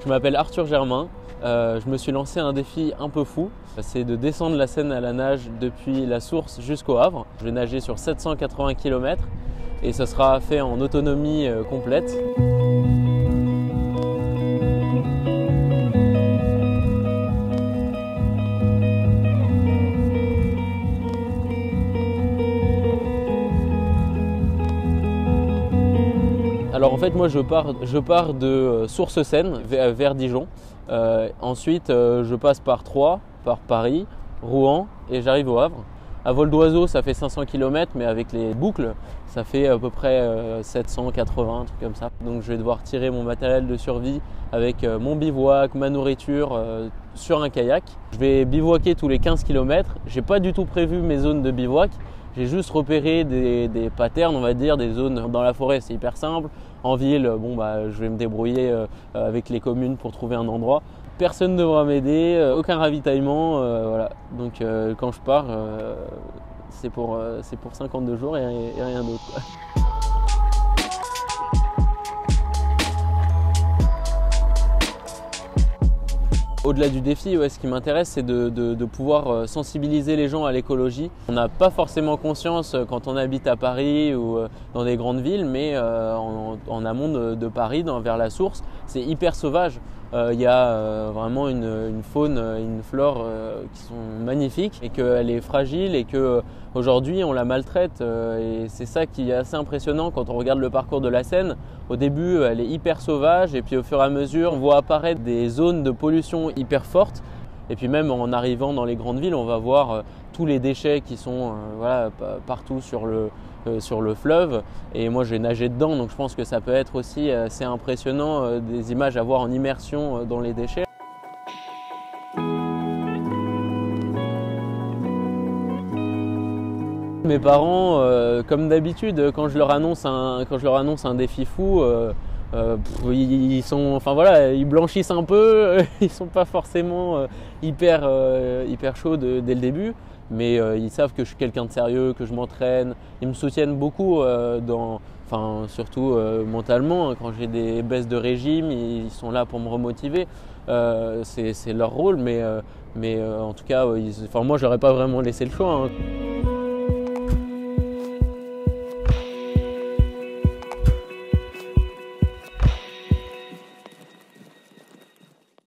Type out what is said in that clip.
Je m'appelle Arthur Germain, je me suis lancé un défi un peu fou, c'est de descendre la Seine à la nage depuis la source jusqu'au Havre. Je vais nager sur 780 km et ce sera fait en autonomie complète. Alors en fait moi je pars de Source-Seine vers Dijon. Ensuite je passe par Troyes, par Paris, Rouen et j'arrive au Havre. À vol d'oiseau ça fait 500 km mais avec les boucles ça fait à peu près 780, un truc comme ça. Donc je vais devoir tirer mon matériel de survie avec mon bivouac, ma nourriture sur un kayak. Je vais bivouaquer tous les 15 km. J'ai pas du tout prévu mes zones de bivouac. J'ai juste repéré des patterns, on va dire, des zones dans la forêt, c'est hyper simple. En ville, je vais me débrouiller avec les communes pour trouver un endroit. Personne ne devra m'aider, aucun ravitaillement, voilà. Donc quand je pars, c'est pour 52 jours et rien d'autre, quoi. Au-delà du défi, ce qui m'intéresse, c'est de pouvoir sensibiliser les gens à l'écologie. On n'a pas forcément conscience quand on habite à Paris ou dans des grandes villes, mais en amont de Paris, vers la source, c'est hyper sauvage. Il y a vraiment une faune, une flore qui sont magnifiques et qu'elle est fragile et qu'aujourd'hui on la maltraite. Et c'est ça qui est assez impressionnant quand on regarde le parcours de la Seine. Au début, elle est hyper sauvage et puis au fur et à mesure, on voit apparaître des zones de pollution hyper fortes. Et puis même en arrivant dans les grandes villes, on va voir tous les déchets qui sont partout sur le fleuve. Et moi, j'ai nagé dedans, donc je pense que ça peut être aussi assez impressionnant des images à voir en immersion dans les déchets. Mes parents, comme d'habitude, quand je leur annonce un défi fou, ils blanchissent un peu, ils sont pas forcément hyper chauds dès le début, mais ils savent que je suis quelqu'un de sérieux, que je m'entraîne. Ils me soutiennent beaucoup surtout mentalement, hein. Quand j'ai des baisses de régime, ils sont là pour me remotiver. C'est leur rôle, mais en tout cas, moi j'aurais pas vraiment laissé le choix, hein.